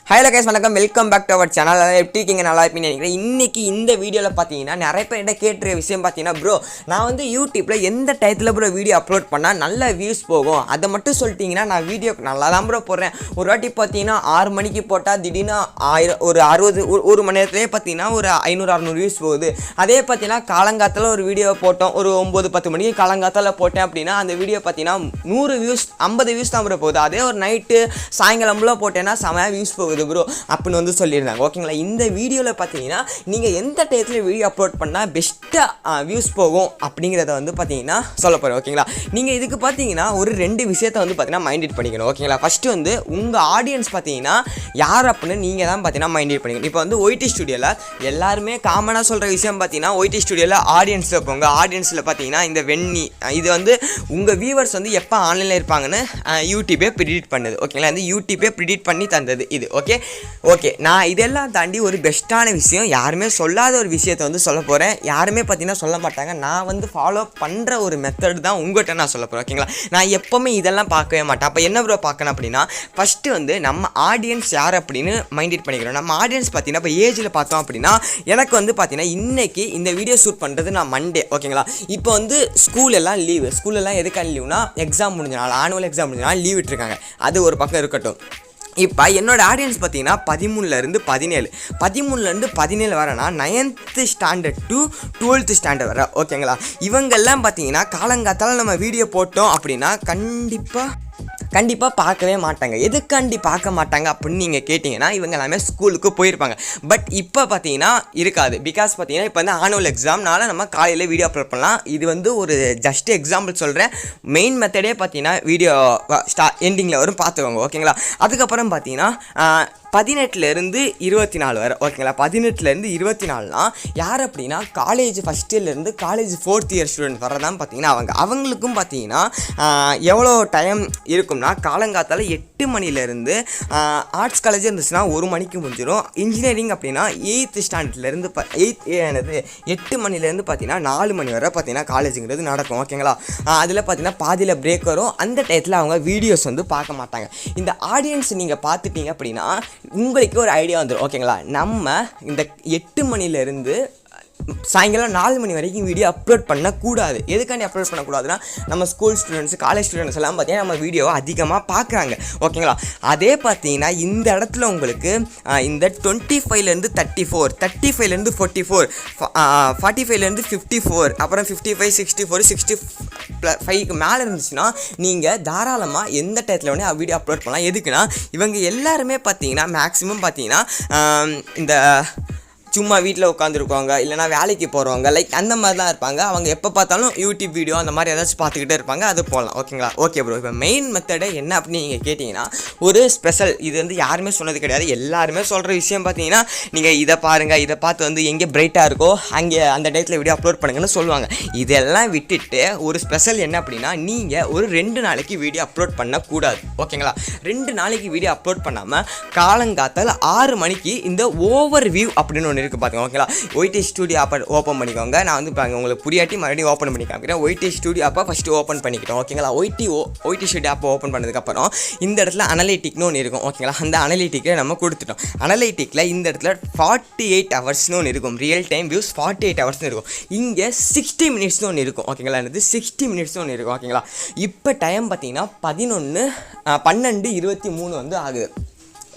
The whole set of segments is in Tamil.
Hi guys, welcome back to our channel. எப்படி இருக்கீங்க நல்லா இருப்பீங்கன்னு நினைக்கிறேன். இன்னைக்கு இந்த வீடியோல பாத்தீங்கன்னா நிறைய பேர் என்ன கேட்ற விஷயம் பாத்தீங்கன்னா bro நான் வந்து YouTubeல எந்த டைட்டில்ல bro வீடியோ அப்லோட் பண்ணா நல்ல வியூஸ் போகும் அத மட்டும் சொல்லிட்டீங்கன்னா நான் வீடியோ நல்லா தான் bro போடுறேன். ஒரு வாட்டி பாத்தீங்கன்னா 6 மணிக்கு போட்டா திடீர்னு ஒரு 60 ஒரு மணி நேரத்திலே பாத்தீங்கன்னா ஒரு 500-600 வியூஸ் போகுது. அதே பாத்தீங்கன்னா காலங்காத்தால ஒரு வீடியோ போட்டோம் ஒரு 9-10 மணிக்கு காலங்காத்தால போட்டேன் அப்படினா அந்த வீடியோ பாத்தீங்கன்னா 100 வியூஸ் 50 வியூஸ் தான் bro போகுது. அதே ஒரு நைட் சாயங்காலம்ல போட்டேனா செம வியூஸ் போகுது bro அப்படின்னு வந்து சொல்லியிருந்தாங்க. ஓகேங்களா, இந்த வீடியோவில் பார்த்தீங்கன்னா நீங்கள் எந்த டைத்தில் வீடியோ அப்லோட் பண்ணால் பெஸ்ட்டாக வியூஸ் போகும் அப்படிங்கிறத வந்து பார்த்தீங்கன்னா சொல்ல போகிறேன். ஓகேங்களா, நீங்கள் இதுக்கு பார்த்தீங்கன்னா ஒரு 2 விஷயத்தை வந்து பார்த்தீங்கன்னா மைண்ட் இட் பண்ணிக்கணும். ஓகேங்களா, ஃபஸ்ட்டு வந்து உங்கள் ஆடியன்ஸ் பார்த்தீங்கன்னா யார் அப்படின்னு நீங்கள் தான் பார்த்தீங்கன்னா மைண்ட் இட் பண்ணிக்கணும். இப்போ வந்து ஒய்டி ஸ்டுடியோவில் எல்லாருமே காமனாக சொல்கிற விஷயம் பார்த்தீங்கன்னா ஒய்டி ஸ்டுடியோவில் ஆடியன்ஸில் போங்க. ஆடியன்ஸில் பார்த்தீங்கன்னா இந்த வெண்ணி இது வந்து உங்கள் வியூவர்ஸ் வந்து எப்போ ஆன்லைனில் இருப்பாங்கன்னு யூடியூபே ப்ரிடிக்ட் பண்ணுது. ஓகேங்களா, இந்த யூடியூபே ப்ரிடிக்ட் பண்ணி தந்தது இது. ஓகே நான் இதெல்லாம் தாண்டி ஒரு பெஸ்ட்டான விஷயம் யாருமே சொல்லாத ஒரு விஷயத்தை வந்து சொல்ல போகிறேன். யாருமே பார்த்தீங்கன்னா சொல்ல மாட்டாங்க. நான் வந்து ஃபாலோ பண்ணுற ஒரு மெத்தட் தான் உங்கள்கிட்ட நான் சொல்ல போகிறேன். ஓகேங்களா, நான் எப்போவுமே இதெல்லாம் பார்க்கவே மாட்டேன். அப்போ என்ன ப்ரோ பார்க்கணும் அப்படின்னா ஃபஸ்ட்டு வந்து நம்ம ஆடியன்ஸ் யார் அப்படின்னு மைண்ட் இட் பண்ணிக்கிறோம். நம்ம ஆடியன்ஸ் பார்த்தீங்கன்னா இப்போ ஏஜில் பார்த்தோம் அப்படின்னா எனக்கு வந்து பார்த்தீங்கன்னா இன்றைக்கி இந்த வீடியோ ஷூட் பண்ணுறது நான் மண்டே. ஓகேங்களா, இப்போ வந்து ஸ்கூலெல்லாம் ஸ்கூலெல்லாம் எதுக்காக லீவுனா எக்ஸாம் முடிஞ்ச நாள் ஆனுவல் எக்ஸாம் முடிஞ்ச நாள் லீவ் விட்டுருக்காங்க. அது ஒரு பக்கம் இருக்கட்டும். இப்போ என்னோடய ஆடியன்ஸ் பார்த்தீங்கன்னா 13லேருந்து 17 வரேன்னா 9th standard to 12th standard வர. ஓகேங்களா, இவங்கெல்லாம் பார்த்தீங்கன்னா காலங்காத்தால் நம்ம வீடியோ போட்டோம் அப்படின்னா கண்டிப்பாக பார்க்கவே மாட்டாங்க. எதுக்காண்டி பார்க்க மாட்டாங்க அப்படின்னு நீங்கள் கேட்டிங்கன்னா இவங்க எல்லாமே ஸ்கூலுக்கு போயிருப்பாங்க. பட் இப்போ பார்த்தீங்கன்னா இருக்காது. பிகாஸ் பார்த்தீங்கன்னா இப்போ வந்து ஆனுவல் எக்ஸாம்னால நம்ம காலையில் வீடியோ அப்லோட் பண்ணலாம். இது வந்து ஒரு ஜஸ்ட் எக்ஸாம்பிள் சொல்கிறேன். மெயின் மெத்தடே பார்த்தீங்கன்னா வீடியோ எண்டிங்கில் வரும் பார்த்துக்கோங்க. ஓகேங்களா, அதுக்கப்புறம் பார்த்தீங்கன்னா 18லேருந்து 24 வரை. ஓகேங்களா, 18லேருந்து 24னா யார் அப்படின்னா காலேஜ் ஃபஸ்ட் இயர்லேருந்து காலேஜ் 4th இயர் ஸ்டூடெண்ட் வரதான் பார்த்தீங்கன்னா அவங்களுக்கும் பார்த்தீங்கன்னா எவ்வளோ டைம் இருக்கும்னா காலங்காத்தால் 8 மணிலேருந்து ஆர்ட்ஸ் காலேஜ் இருந்துச்சுன்னா 1 மணிக்கு முடிஞ்சிடும். இன்ஜினியரிங் அப்படின்னா 8th ஸ்டாண்டர்ட்லேருந்து 8 மணிலேருந்து பார்த்தீங்கன்னா 4 மணி வரை பார்த்தீங்கன்னா காலேஜுங்கிறது நடக்கும். ஓகேங்களா, அதில் பார்த்தீங்கன்னா பாதியில் பிரேக் வரும். அந்த டயத்தில் அவங்க வீடியோஸ் வந்து பார்க்க மாட்டாங்க. இந்த ஆடியன்ஸ் நீங்கள் பார்த்துட்டீங்க அப்படின்னா உங்களுக்கு ஒரு ஐடியா வந்துடும். ஓகேங்களா, நம்ம இந்த 8 மணிலேருந்து சாயங்காலம் 4 மணி வரைக்கும் வீடியோ அப்லோட் பண்ணக்கூடாது. எதுக்காண்டி அப்லோட் பண்ணக்கூடாதுன்னா நம்ம ஸ்கூல் ஸ்டூடெண்ட்ஸ் காலேஜ் ஸ்டூடெண்ட்ஸ் எல்லாம் பார்த்தீங்கன்னா நம்ம வீடியோவை அதிகமாக பார்க்குறாங்க. ஓகேங்களா, அதே பார்த்தீங்கன்னா இந்த இடத்துல உங்களுக்கு இந்த 25லேருந்து 34 35லேருந்து 44 45லேருந்து 54 அப்புறம் 55 64 65க்கு மேலே இருந்துச்சுன்னா நீங்கள் தாராளமாக எந்த டயத்தில் வேணால் வீடியோ அப்லோட் பண்ணலாம். எதுக்குன்னா இவங்க எல்லாருமே பார்த்தீங்கன்னா மேக்ஸிமம் பார்த்தீங்கன்னா இந்த சும்மா வீட்டில் உட்காந்துருக்குவாங்க, இல்லைனா வேலைக்கு போகிறவங்க லைக் அந்த மாதிரி தான் இருப்பாங்க. அவங்க எப்போ பார்த்தாலும் யூடியூப் வீடியோ அந்த மாதிரி ஏதாச்சும் பார்த்துக்கிட்டே இருப்பாங்க. அது போகலாம். ஓகேங்களா, ஓகே ப்ரோ. இப்போ மெயின் மெத்தடை என்ன அப்படின்னு நீங்கள் கேட்டிங்கன்னா ஒரு ஸ்பெஷல் இது வந்து யாருமே சொன்னது கிடையாது. எல்லாருமே சொல்கிற விஷயம் பார்த்தீங்கன்னா நீங்கள் இதை பாருங்கள், இதை பார்த்து வந்து எங்கே பிரைட்டாக இருக்கோ அங்கே அந்த டயத்தில் வீடியோ அப்லோட் பண்ணுங்கன்னு சொல்லுவாங்க. இதெல்லாம் விட்டுட்டு ஒரு ஸ்பெஷல் என்ன அப்படின்னா நீங்கள் ஒரு 2 நாளைக்கு வீடியோ அப்லோட் பண்ணக்கூடாது. ஓகேங்களா, 2 நாளைக்கு வீடியோ அப்லோட் பண்ணாமல் காலங்காத்தால் 6 மணிக்கு இந்த ஓவர் வியூ அப்படின்னு ஒன்று இருக்குது பாருங்க. ஓகேங்களா, ஒய்டி ஸ்டுடியோ ஆப்பை ஓப்பன் பண்ணிக்கோங்க. நான் வந்து பாருங்க உங்களுக்கு புரியாட்டி மறுபடியும் ஓப்பன் பண்ணி காமிக்கிறேன். ஒய்டி ஸ்டுடியோ ஆப்பை ஃபஸ்ட்டு ஓப்பன் பண்ணிக்கிட்டோம். ஓகேங்களா, ஒய்டி ஸ்டுடியோ ஆப்பை ஓப்பன் பண்ணதுக்கப்புறம் இந்த இடத்துல அனலிட்டிக்னு ஒன்று இருக்கும். ஓகேங்களா, அந்த அனலிட்டிக்கை நம்ம கொடுத்துட்டோம். அனலிட்டிக்கில் இந்த இடத்துல 48 ஹவர்ஸ்னு ஒன்று இருக்கும். ரியல் டைம் வியூஸ் 48 ஹவர்ஸ்னு இருக்கும். இங்கே 60 மினிட்ஸ்னு ஒன்று இருக்கும். ஓகேங்களா, என்னது 60 மினிட்ஸ்னு ஒன்று இருக்கும். ஓகேங்களா, இப்போ டைம் பார்த்தீங்கன்னா 12:23 வந்து ஆகுது.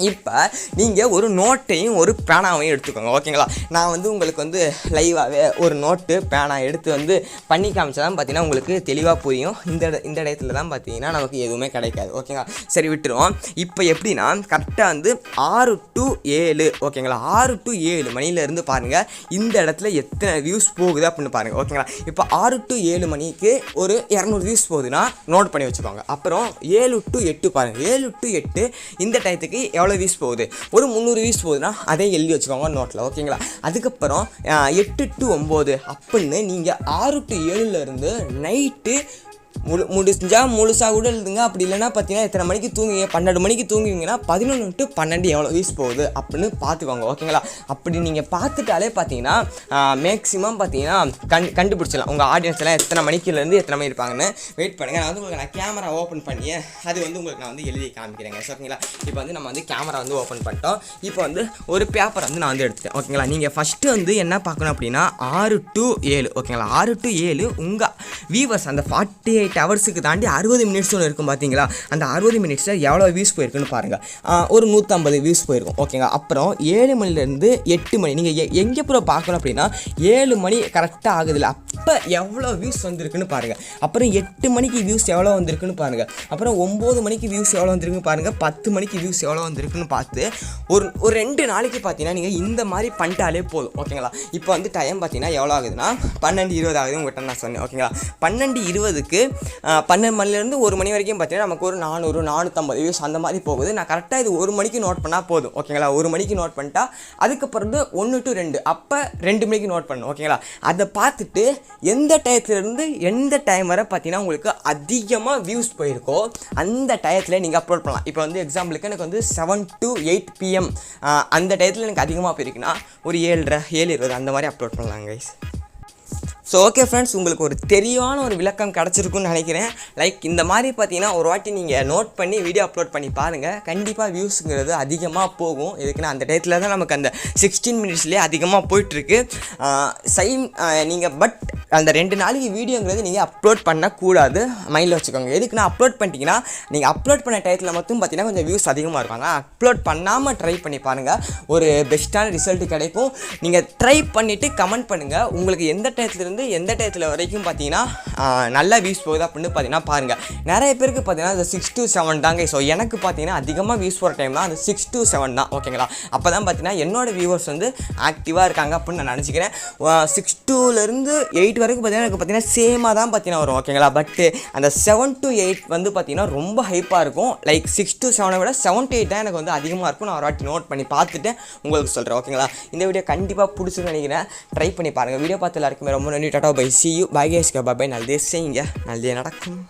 இப்போ நீங்கள் ஒரு நோட்டையும் ஒரு பேனாவையும் எடுத்துக்கோங்க. ஓகேங்களா, நான் வந்து உங்களுக்கு வந்து லைவாகவே ஒரு நோட்டு பேனா எடுத்து வந்து பண்ணி காமிச்சா தான் பார்த்தீங்கன்னா உங்களுக்கு தெளிவாக புரியும். இந்த இடத்துல தான் பார்த்தீங்கன்னா நமக்கு எதுவுமே கிடைக்காது. ஓகேங்களா, சரி விட்டுருவோம். இப்போ எப்படின்னா கரெக்டாக வந்து 6 to 7 ஓகேங்களா, 6 to 7 மணிலேருந்து பாருங்கள் இந்த இடத்துல எத்தனை வியூஸ் போகுது அப்படின்னு பாருங்கள். ஓகேங்களா, இப்போ 6 to 7 மணிக்கு ஒரு 200 வியூஸ் போகுதுன்னா நோட் பண்ணி வச்சுக்கோங்க. அப்புறம் 7 to 8 பாருங்கள், 7 to 8 இந்த டயத்துக்கு எவ்வளோ வியூஸ் போகுது, ஒரு 300 வியூஸ் போகுதுன்னா அதே எழுதி வச்சுக்கோங்க நோட்டில். ஓகேங்களா, அதுக்கப்புறம் 8 to 9 அப்படின்னு நீங்கள் 6 to 7லேருந்து நைட்டு முடிஞ்சால் முழுசாக கூட எழுதுங்க. அப்படி இல்லைனா பார்த்தீங்கன்னா எத்தனை மணிக்கு தூங்குவீங்க, 12 மணிக்கு தூங்குவீங்கன்னா 11 to 12 எவ்வளோ வியூஸ் போகுது அப்படின்னு பார்த்துக்கோங்க. ஓகேங்களா? அப்படி நீங்கள் பார்த்துட்டாலே பார்த்தீங்கன்னா மேக்ஸிமம் பார்த்தீங்கன்னா கண்டுபிடிச்சிடலாம் உங்கள் ஆடியன்ஸ் எல்லாம் எத்தனை மணிக்குலேருந்து எத்தனை மணி இருப்பாங்கன்னு. வெயிட் பண்ணுங்கள், நான் வந்து உங்களுக்கு நான் கேமரா ஓப்பன் பண்ணி அது வந்து உங்களுக்கு நான் வந்து எழுதி காமிக்கிறேங்க. ஓகேங்களா? இப்போ வந்து நம்ம வந்து கேமரா வந்து ஓப்பன் பண்ணிட்டோம். இப்போ வந்து ஒரு பேப்பர் வந்து நான் வந்து எடுத்துட்டேன். ஓகேங்களா? நீங்கள் ஃபஸ்ட்டு வந்து என்ன பார்க்கணும் அப்படின்னா 6 to 7. ஓகேங்களா? 6 to 7 உங்கள் வியூவர்ஸ் அந்த 48 ஹவர்ஸுக்கு தாண்டி 60 மினிட்ஸ் ஒன்று இருக்கும் பார்த்தீங்களா? அந்த 60 மினிட்ஸில் எவ்வளோ வியூஸ் போயிருக்குன்னு பாருங்கள். ஒரு 150 வியூஸ் போயிருக்கும். ஓகேங்களா? அப்புறம் 7 மணிலேருந்து 8 மணி நீங்கள் எங்கே ப்ரோ பார்க்கணும் அப்படின்னா 7 மணி கரெக்டாக ஆகுதுல்ல, அப்போ எவ்வளோ வியூஸ் வந்திருக்குன்னு பாருங்கள். அப்புறம் 8 மணிக்கு வியூஸ் எவ்வளோ வந்திருக்குன்னு பாருங்கள். அப்புறம் 9 மணிக்கு வியூஸ் எவ்வளோ வந்திருக்குன்னு பாருங்கள். 10 மணிக்கு வியூஸ் எவ்வளோ வந்திருக்குன்னு பார்த்து ஒரு 2 நாளைக்கு பார்த்தீங்கன்னா நீங்கள் இந்த மாதிரி பண்ணிட்டாலே போதும். ஓகேங்களா? இப்போ வந்து டைம் பார்த்தீங்கன்னா எவ்வளோ ஆகுதுன்னா 12:20 ஆகுது உங்கள்கிட்ட நான் சொன்னேன். ஓகேங்களா? 12:20க்கு 12 மணிலேருந்து 1 மணி வரைக்கும் பார்த்தீங்கன்னா நமக்கு ஒரு 400 450 வியூஸ் அந்த மாதிரி போகுது. நான் கரெக்டாக இது 1 மணிக்கு நோட் பண்ணால் போதும். ஓகேங்களா? 1 மணிக்கு நோட் பண்ணிட்டா அதுக்கப்புறம் 1 to 2 அப்போ 2 மணிக்கு நோட் பண்ணணும். ஓகேங்களா? அதை பார்த்துட்டு எந்த டயத்துலேருந்து எந்த டைம் வரை பார்த்தீங்கன்னா உங்களுக்கு அதிகமாக வியூஸ் போயிருக்கோ அந்த டயத்தில் நீங்கள் அப்லோட் பண்ணலாம். இப்போ வந்து எக்ஸாம்பிளுக்கு எனக்கு வந்து 7 to 8 PM அந்த டயத்தில் எனக்கு அதிகமாக போயிருக்குன்னா ஒரு 7:30 7:20 அந்த மாதிரி அப்லோட் பண்ணலாம் கைஸ். ஸோ ஓகே ஃப்ரெண்ட்ஸ், உங்களுக்கு ஒரு தெளிவான ஒரு விளக்கம் கிடச்சிருக்குன்னு நினைக்கிறேன். லைக் இந்த மாதிரி பார்த்தீங்கன்னா ஒரு வாட்டி நீங்கள் நோட் பண்ணி வீடியோ அப்லோட் பண்ணி பாருங்கள், கண்டிப்பாக வியூஸுங்கிறது அதிகமாக போகும். எதுக்குன்னா அந்த டயத்தில் தான் நமக்கு அந்த 16 மினிட்ஸ்லேயே அதிகமாக போயிட்டுருக்கு. நீங்கள் பட் அந்த 2 நாளைக்கு வீடியோங்கிறது நீங்கள் அப்லோட் பண்ணக்கூடாது, மைண்டில் வச்சுக்கோங்க. எதுக்குன்னா அப்லோட் பண்ணிட்டீங்கன்னா நீங்கள் அப்லோட் பண்ண டயத்தில் மட்டும் பார்த்தீங்கன்னா கொஞ்சம் வியூஸ் அதிகமாக இருப்பாங்க. அப்லோட் பண்ணாமல் ட்ரை பண்ணி பாருங்கள், ஒரு பெஸ்ட்டான ரிசல்ட் கிடைக்கும். நீங்கள் ட்ரை பண்ணிவிட்டு கமெண்ட் பண்ணுங்கள் உங்களுக்கு எந்த டயத்துலேருந்து எந்த டயத்தில் வரைக்கும் பார்த்தீங்கன்னா நல்லா வியூஸ் போகுது அப்படின்னு பார்த்தீங்கன்னா பாருங்கள். நிறைய பேருக்கு பார்த்தீங்கன்னா அது 6 to 7 தாங்க. ஸோ எனக்கு பார்த்தீங்கன்னா அதிகமாக வியூஸ் போகிற டைம் தான் அது 6 to 7 தான். ஓகேங்களா? அப்போ தான் பார்த்தீங்கன்னா என்னோடய வியூவர்ஸ் வந்து ஆக்டிவாக இருக்காங்க அப்படின்னு நான் நினச்சிக்கிறேன். 6 to 8 வரைக்கும் பார்த்தீங்கன்னா எனக்கு பார்த்தீங்கன்னா சேமாக தான் பார்த்தீங்கன்னா வரும். ஓகேங்களா? பட்டு அந்த 7 to 8 வந்து பார்த்தீங்கன்னா ரொம்ப ஹைப்பாக இருக்கும். லைக் 6 to 7 விட 7 to 8 தான் எனக்கு வந்து அதிகமாக இருக்கும். நான் ஒரு வாட்டி நோட் பண்ணி பார்த்துட்டு உங்களுக்கு சொல்கிறேன். ஓகேங்களா? இந்த வீடியோ கண்டிப்பாக பிடிச்சிருன்னு நினைக்கிறேன். ட்ரை பண்ணி பாருங்கள். வீடியோ பார்த்து எல்லாருக்குமே ரொம்ப நன்றி. Tata bye, see you, bye guys, bye bye. நல்லதே செய்யுங்க, நல்லதே நடக்கும்.